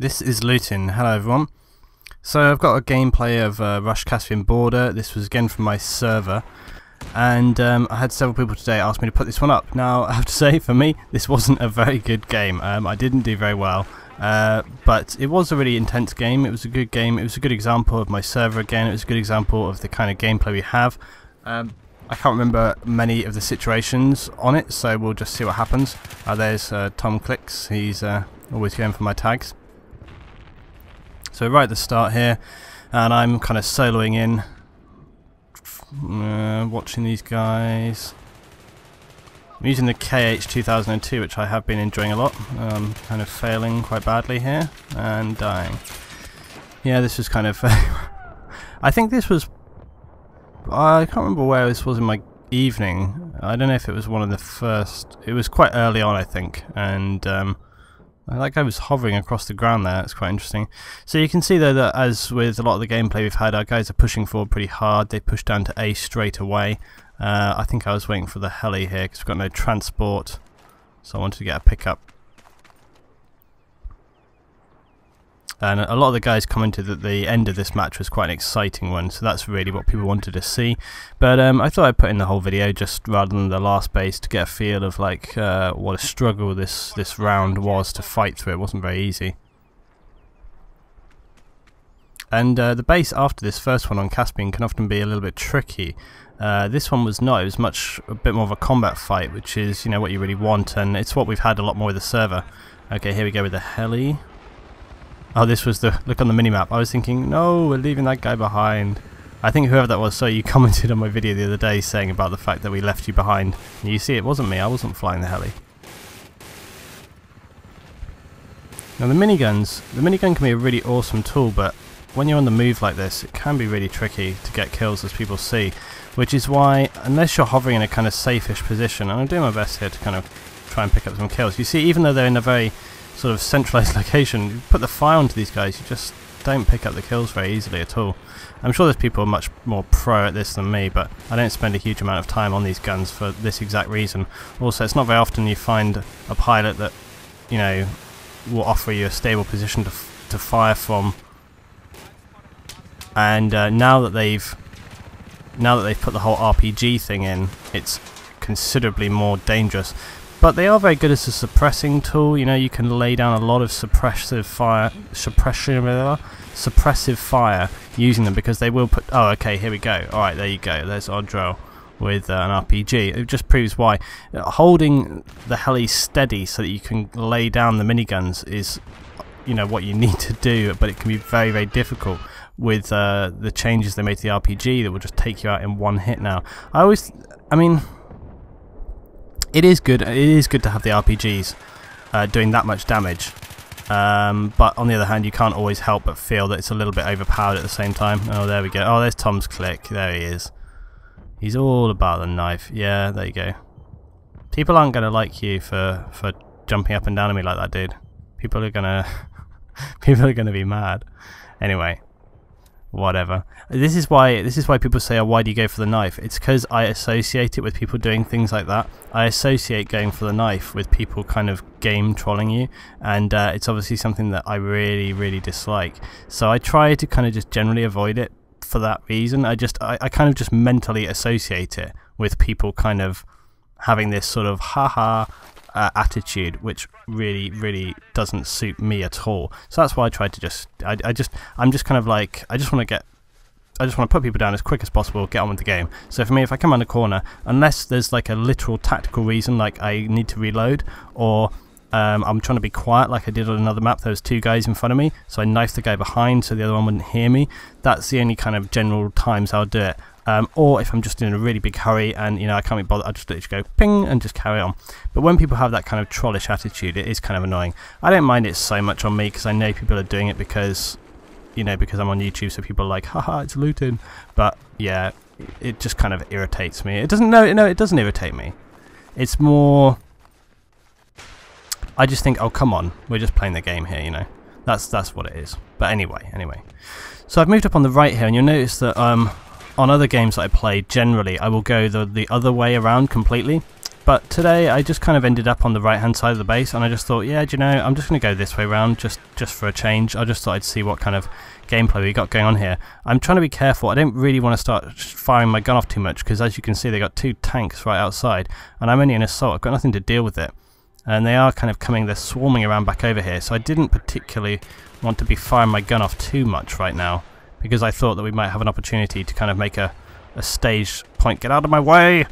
This is Lutin. Hello everyone. So I've got a gameplay of Rush Caspian border. This was again from my server, and I had several people today ask me to put this one up. Now I have to say, for me, this wasn't a very good game. I didn't do very well, but it was a really intense game. It was a good game. It was a good example of my server again. It was a good example of the kind of gameplay we have. I can't remember many of the situations on it, so we'll just see what happens. There's Tom Clicks. He's always going for my tags. So right at the start here, and I'm kind of soloing in, watching these guys. I'm using the KH 2002, which I have been enjoying a lot. Kind of failing quite badly here, and dying. Yeah, this was kind of... I think this was... I can't remember where this was in my evening. I don't know if it was one of the first... It was quite early on, I think, and... that guy was hovering across the ground there. It's quite interesting. So you can see though that, as with a lot of the gameplay we've had, our guys are pushing forward pretty hard. They push down to A straight away. I think I was waiting for the heli here because we've got no transport, so I wanted to get a pickup. And a lot of the guys commented that the end of this match was quite an exciting one, so that's really what people wanted to see. But I thought I'd put in the whole video just rather than the last base to get a feel of like what a struggle this round was to fight through. It wasn't very easy. And the base after this first one on Caspian can often be a little bit tricky. This one was not. It was a bit more of a combat fight, which is, you know, what you really want, and it's what we've had a lot more with the server. Okay, here we go with the heli. Oh, this was the look on the minimap. I was thinking, no, we're leaving that guy behind. I think whoever that was, so you commented on my video the other day saying about the fact that we left you behind. And you see, it wasn't me. I wasn't flying the heli. Now the minigun can be a really awesome tool, but when you're on the move like this, it can be really tricky to get kills, as people see. Which is why, unless you're hovering in a kind of safe-ish position, and I'm doing my best here to kind of try and pick up some kills. You see, even though they're in a very sort of centralized location, you put the fire onto these guys, you just don't pick up the kills very easily at all. I'm sure there's people much more pro at this than me, but I don't spend a huge amount of time on these guns for this exact reason. Also, it's not very often you find a pilot that, you know, will offer you a stable position to fire from. And now that they've put the whole RPG thing in, it's considerably more dangerous. But they are very good as a suppressing tool. You know, you can lay down a lot of suppressive fire using them, because they will put... Oh, okay, here we go. Alright, there you go. There's our drill with an RPG. It just proves why. Holding the heli steady so that you can lay down the miniguns is, you know, what you need to do, but it can be very, very difficult with the changes they made to the RPG that will just take you out in one hit now. I mean... It is good to have the RPGs doing that much damage, but on the other hand, you can't always help but feel that it's a little bit overpowered at the same time. Oh, there we go. Oh, there's Tom's click. There he is. He's all about the knife. Yeah, there you go. People aren't going to like you for jumping up and down on me like that, dude. People are gonna be mad. Anyway. Whatever. This is why people say, oh, why do you go for the knife? It's because I associate it with people doing things like that. I associate going for the knife with people kind of game trolling you, and it's obviously something that I really, really dislike. So I try to kind of just generally avoid it for that reason. I kind of just mentally associate it with people kind of having this sort of haha attitude, which really, really doesn't suit me at all. So that's why I try to I'm just kind of like, I just want to put people down as quick as possible, get on with the game. So for me, if I come around a corner, unless there's like a literal tactical reason, like I need to reload, or I'm trying to be quiet like I did on another map, there was two guys in front of me, so I knifed the guy behind so the other one wouldn't hear me. That's the only kind of general times I'll do it. Or if I'm just in a really big hurry and, you know, I can't be bothered, I'll just literally go ping and just carry on. But when people have that kind of trollish attitude, it is kind of annoying. I don't mind it so much on me, because I know people are doing it because, you know, because I'm on YouTube, so people are like, haha, it's looting. But yeah, it just kind of irritates me. It doesn't, no, it doesn't irritate me. It's more, I just think, oh, come on, we're just playing the game here, you know. That's what it is. But anyway. So I've moved up on the right here, and you'll notice that on other games that I play, generally I will go the other way around completely. But today I just kind of ended up on the right hand side of the base, and I just thought, yeah, do you know, I'm just going to go this way around just for a change. I just thought I'd see what kind of gameplay we got going on here. I'm trying to be careful. I don't really want to start firing my gun off too much, because as you can see they got 2 tanks right outside, and I'm only an assault. I've got nothing to deal with it, and they are kind of coming, they're swarming around back over here, so I didn't particularly want to be firing my gun off too much right now, because I thought that we might have an opportunity to kind of make a staged point. Get out of my way!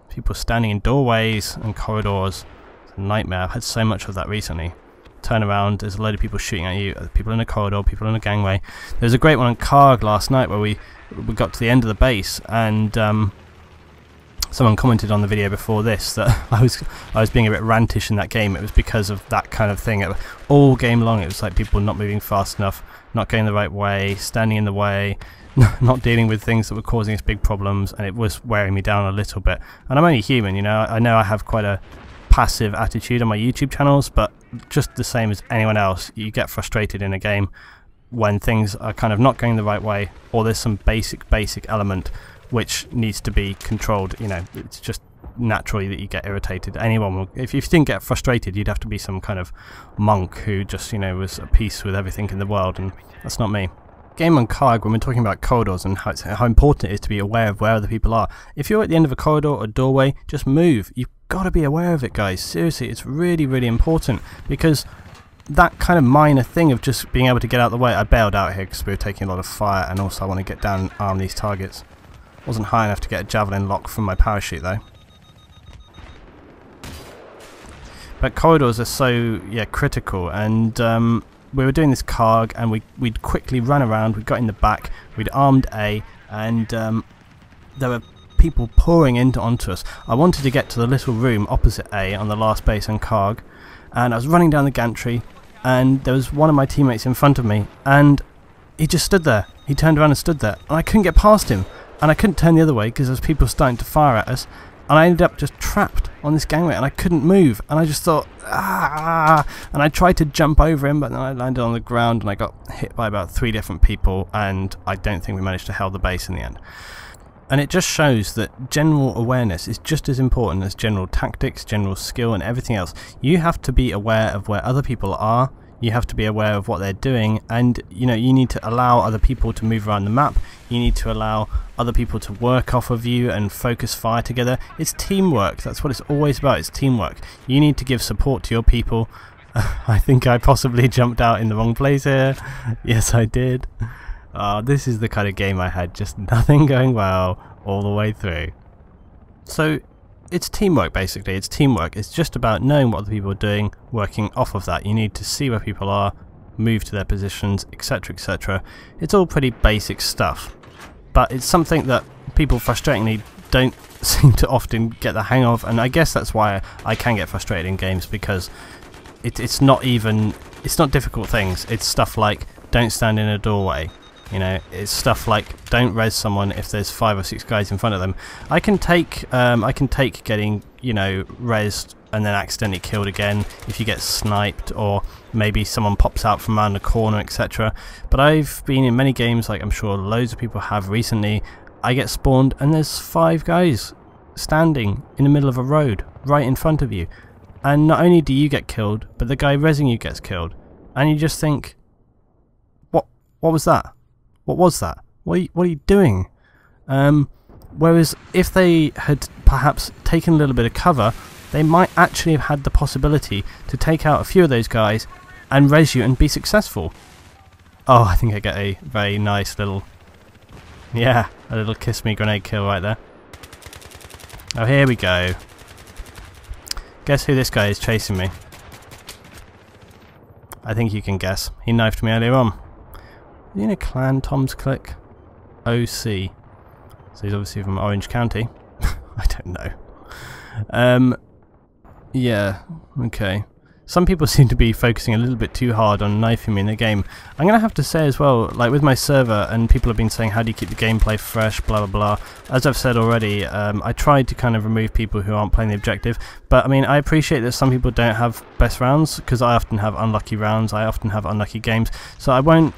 People standing in doorways and corridors. It's a nightmare. I've had so much of that recently. Turn around, there's a load of people shooting at you, people in a corridor, people in a gangway. There was a great one on Karg last night where we got to the end of the base, and someone commented on the video before this that I was being a bit rantish in that game. It was because of that kind of thing. All game long it was like people not moving fast enough, not going the right way, standing in the way, not dealing with things that were causing us big problems, and it was wearing me down a little bit. And I'm only human, you know. I know I have quite a passive attitude on my YouTube channels, but just the same as anyone else, you get frustrated in a game when things are kind of not going the right way, or there's some basic element which needs to be controlled. You know, it's just naturally that you get irritated. Anyone will, if you didn't get frustrated, you'd have to be some kind of monk who just, you know, was at peace with everything in the world, and that's not me. Game on Karg, when we're talking about corridors and how important it is to be aware of where other people are. If you're at the end of a corridor or doorway, just move. You've got to be aware of it, guys. Seriously, it's really, really important, because that kind of minor thing of just being able to get out of the way. I bailed out here because we were taking a lot of fire, and also I want to get down and arm these targets. Wasn't high enough to get a javelin lock from my parachute though. But corridors are so, yeah, critical, and we were doing this Karg, and we'd quickly run around, we got in the back, we'd armed A, and there were people pouring onto us. I wanted to get to the little room opposite A on the last base on Karg, and I was running down the gantry, and there was one of my teammates in front of me, and he just stood there. He turned around and stood there, and I couldn't get past him, and I couldn't turn the other way because there was people starting to fire at us, and I ended up just trapped on this gangway, and I couldn't move, and I just thought, and I tried to jump over him, but then I landed on the ground, and I got hit by about 3 different people, and I don't think we managed to hold the base in the end. And it just shows that general awareness is just as important as general tactics, general skill, and everything else. You have to be aware of where other people are, you have to be aware of what they're doing, and you know, you need to allow other people to move around the map, you need to allow other people to work off of you and focus fire together. It's teamwork, that's what it's always about, it's teamwork. You need to give support to your people. I think I possibly jumped out in the wrong place here. Yes, I did. This is the kind of game I had, just nothing going well all the way through. So it's teamwork, basically. It's teamwork. It's just about knowing what other people are doing, working off of that. You need to see where people are, move to their positions, etc, etc. It's all pretty basic stuff, but it's something that people frustratingly don't seem to often get the hang of, and I guess that's why I can get frustrated in games, because it's not difficult things. It's stuff like don't stand in a doorway. You know, it's stuff like don't res someone if there's 5 or 6 guys in front of them. I can take getting, you know, resed and then accidentally killed again if you get sniped, or maybe someone pops out from around the corner, etc. But I've been in many games, like I'm sure loads of people have recently. I get spawned and there's 5 guys standing in the middle of a road right in front of you, and not only do you get killed, but the guy resing you gets killed, and you just think, what was that? What was that? What are you doing? Whereas if they had perhaps taken a little bit of cover, they might actually have had the possibility to take out a few of those guys and res you and be successful. Oh, I think I get a very nice little, yeah, a little kiss me grenade kill right there. Oh, here we go. Guess who this guy is chasing me? I think you can guess. He knifed me earlier on. Is he in a clan, Tom's Click? OC. So he's obviously from Orange County. I don't know. Yeah, okay. Some people seem to be focusing a little bit too hard on knifing me in the game. I'm going to have to say as well, like with my server, and people have been saying how do you keep the gameplay fresh, blah blah blah. As I've said already, I tried to kind of remove people who aren't playing the objective, but I mean, I appreciate that some people don't have best rounds, because I often have unlucky rounds, I often have unlucky games, so I won't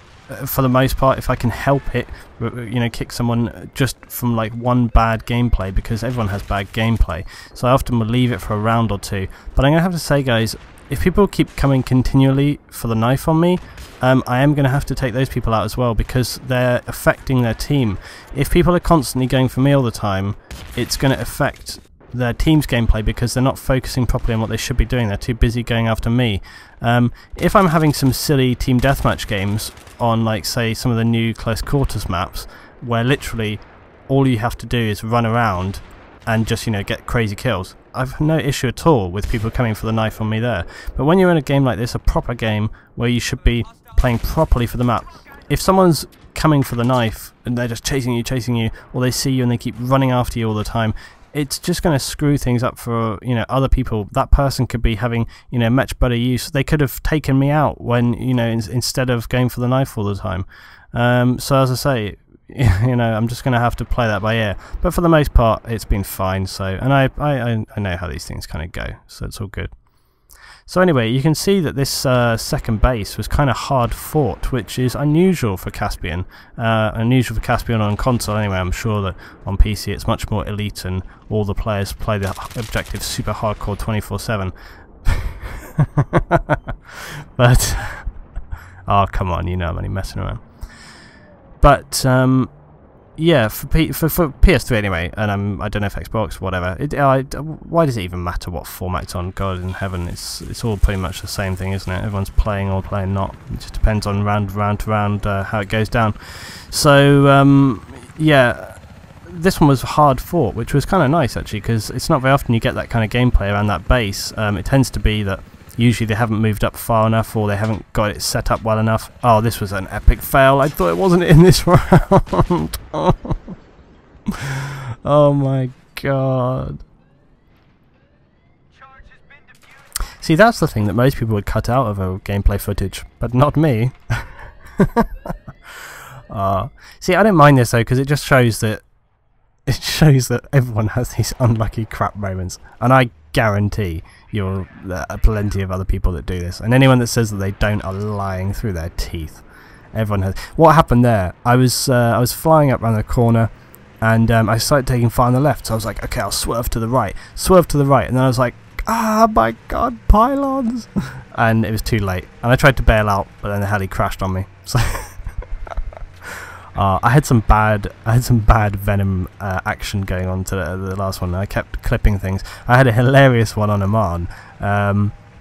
for the most part, if I can help it, you know, kick someone just from like one bad gameplay, because everyone has bad gameplay, so I often will leave it for a round or two. But I'm gonna have to say, guys, if people keep coming continually for the knife on me, I am going to have to take those people out as well, because they're affecting their team. If people are constantly going for me all the time, it's going to affect their team's gameplay, because they're not focusing properly on what they should be doing. They're too busy going after me. If I'm having some silly team deathmatch games on, like, say, some of the new close quarters maps, where literally all you have to do is run around and just, you know, get crazy kills, I've no issue at all with people coming for the knife on me there. But when you're in a game like this, a proper game where you should be playing properly for the map, if someone's coming for the knife and they're just chasing you, or they see you and they keep running after you all the time, it's just going to screw things up for, you know, other people. That person could be having, you know, much better use. They could have taken me out when, you know, instead of going for the knife all the time. So as I say, you know, I'm just going to have to play that by ear. But for the most part, it's been fine. So, and I know how these things kind of go, so it's all good. So anyway, you can see that this second base was kind of hard fought, which is unusual for Caspian. Unusual for Caspian on console anyway. I'm sure that on PC it's much more elite and all the players play the objective super hardcore 24/7. But, oh come on, you know I'm only messing around. But yeah, for PS3 anyway, and I don't know if Xbox, whatever. Why does it even matter what format it's on? God in heaven, it's all pretty much the same thing, isn't it? Everyone's playing or playing not. It just depends on round to round how it goes down. So yeah, this one was hard fought, which was kind of nice actually, because it's not very often you get that kind of gameplay around that base. It tends to be that usually they haven't moved up far enough, or they haven't got it set up well enough. Oh, this was an epic fail. I thought it wasn't in this round. Oh my god. See, that's the thing that most people would cut out of a gameplay footage, but not me. See, I don't mind this though, because it just shows that everyone has these unlucky crap moments, and I guarantee there are plenty of other people that do this, and anyone that says that they don't are lying through their teeth. Everyone has. What happened there? I was flying up around the corner, and I started taking fire on the left, so I was like, okay, I'll swerve to the right, and then I was like, ah, my god, pylons! And it was too late, and I tried to bail out, but then the heli crashed on me. So I had some bad Venom action going on to the last one. I kept clipping things. I had a hilarious one on Oman,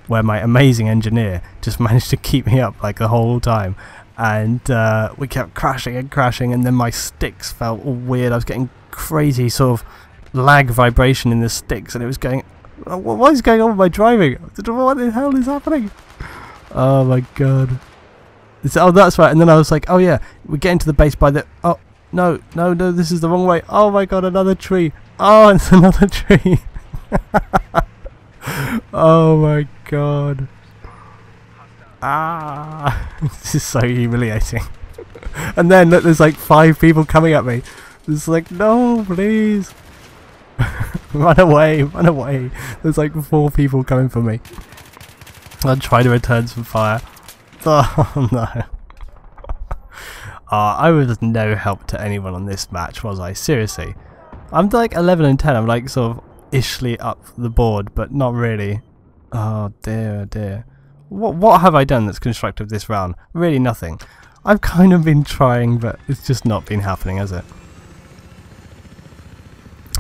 where my amazing engineer just managed to keep me up like the whole time, and we kept crashing and crashing, and then my sticks felt all weird. I was getting crazy sort of lag vibration in the sticks, and it was going, what is going on with my driving? What the hell is happening? Oh my god. Oh, that's right. And then I was like, oh yeah, we're getting to the base by the... Oh, no, this is the wrong way. Oh my god, another tree. Oh, it's another tree. Oh my god. Ah, this is so humiliating. And then look, there's like 5 people coming at me. It's like, no, please. Run away, run away. There's like 4 people coming for me. I'll try to return some fire. Oh no. I was no help to anyone on this match, was I? Seriously. I'm like 11 and 10, I'm like sort of ishly up the board, but not really. Oh dear, dear. What have I done that's constructive this round? Really nothing. I've kind of been trying, but it's just not been happening, has it?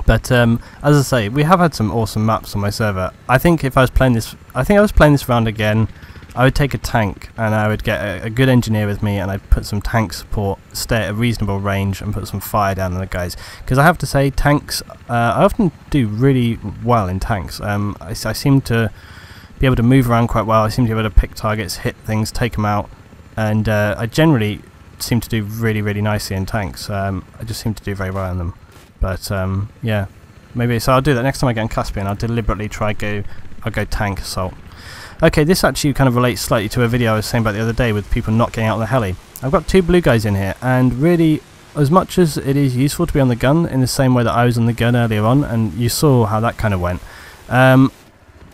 But as I say, we have had some awesome maps on my server. I think if I was playing this, round again, I would take a tank and I would get a good engineer with me, and I'd put some tank support, stay at a reasonable range, and put some fire down on the guys. Because I have to say, tanks, I often do really well in tanks. I seem to be able to move around quite well. I seem to be able to pick targets, hit things, take them out, and I generally seem to do really, really nicely in tanks. I just seem to do very well in them. But yeah, maybe so. I'll do that next time I get in Caspian. I'll deliberately I'll go tank assault. Okay, this actually kind of relates slightly to a video I was saying about the other day with people not getting out of the heli. I've got 2 blue guys in here, and really, as much as it is useful to be on the gun in the same way that I was on the gun earlier on, and you saw how that kind of went,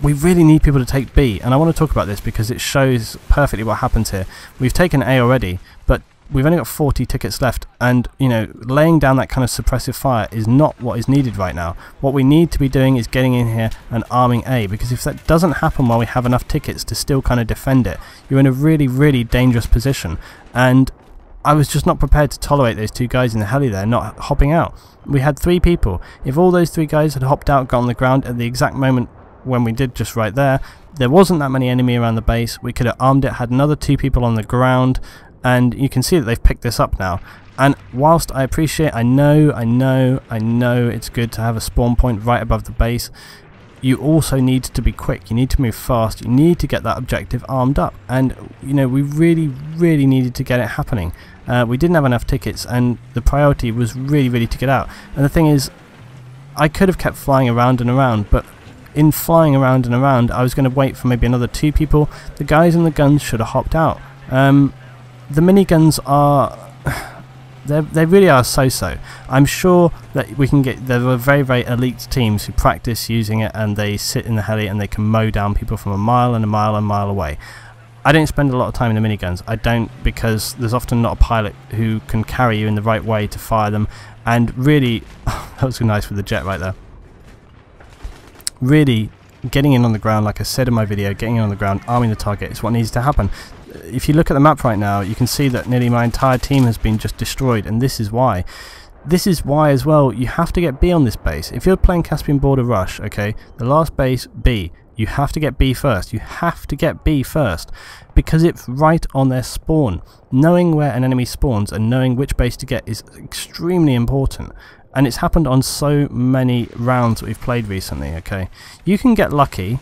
we really need people to take B, and I want to talk about this because it shows perfectly what happens here. We've taken A already, but we've only got 40 tickets left, and you know, laying down that kind of suppressive fire is not what is needed right now. What we need to be doing is getting in here and arming A, because if that doesn't happen while we have enough tickets to still kind of defend it, you're in a really dangerous position. And I was just not prepared to tolerate those two guys in the heli there not hopping out. We had 3 people. If all those 3 guys had hopped out, got on the ground at the exact moment when we did just right there, there wasn't that many enemy around the base. We could have armed it, had another 2 people on the ground, and you can see that they've picked this up now. And whilst I appreciate, I know it's good to have a spawn point right above the base, you also need to be quick, you need to move fast, you need to get that objective armed up, and you know, we really needed to get it happening. We didn't have enough tickets, and the priority was really to get out. And the thing is, I could have kept flying around and around, but in flying around and around, I was going to wait for maybe another 2 people. The guys in the guns should have hopped out. The miniguns are... They really are so-so. I'm sure that we can get... There are very elite teams who practice using it, and they sit in the heli and they can mow down people from a mile away. I don't spend a lot of time in the miniguns. I don't, because there's often not a pilot who can carry you in the right way to fire them. And really... that was nice with the jet right there. Really getting in on the ground, like I said in my video, getting in on the ground, arming the target is what needs to happen. If you look at the map right now, you can see that nearly my entire team has been just destroyed, and this is why. This is why as well, you have to get B on this base. If you're playing Caspian Border Rush, okay, the last base, B, you have to get B first. You have to get B first, because it's right on their spawn. Knowing where an enemy spawns and knowing which base to get is extremely important. And it's happened on so many rounds that we've played recently, okay? You can get lucky,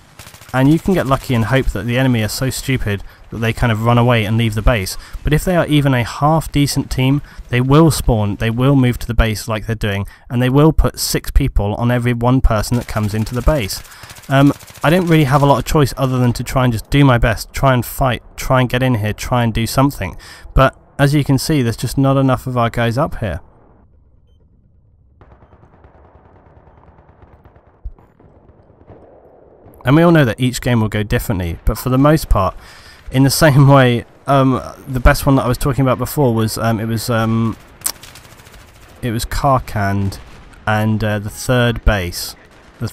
and you can get lucky and hope that the enemy are so stupid that they kind of run away and leave the base. But if they are even a half decent team, they will spawn, they will move to the base like they're doing, and they will put 6 people on every 1 person that comes into the base. I don't really have a lot of choice other than to try and just do my best, try and fight, try and get in here, try and do something. But as you can see, there's just not enough of our guys up here. And we all know that each game will go differently, but for the most part, in the same way, the best one that I was talking about before was it was Karkand and the third base on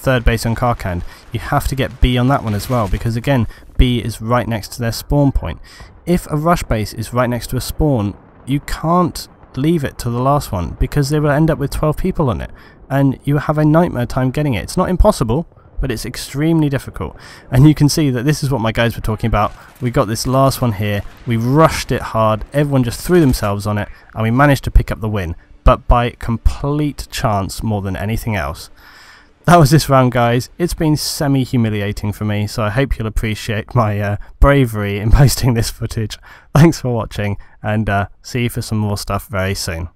Karkand. You have to get B on that one as well, because again, B is right next to their spawn point. If a rush base is right next to a spawn, you can't leave it to the last one, because they will end up with 12 people on it, and you have a nightmare time getting it. It's not impossible, but it's extremely difficult. And you can see that this is what my guys were talking about. We got this last one here, we rushed it hard, everyone just threw themselves on it, and we managed to pick up the win, but by complete chance more than anything else. That was this round, guys. It's been semi-humiliating for me, so I hope you'll appreciate my bravery in posting this footage. Thanks for watching, and see you for some more stuff very soon.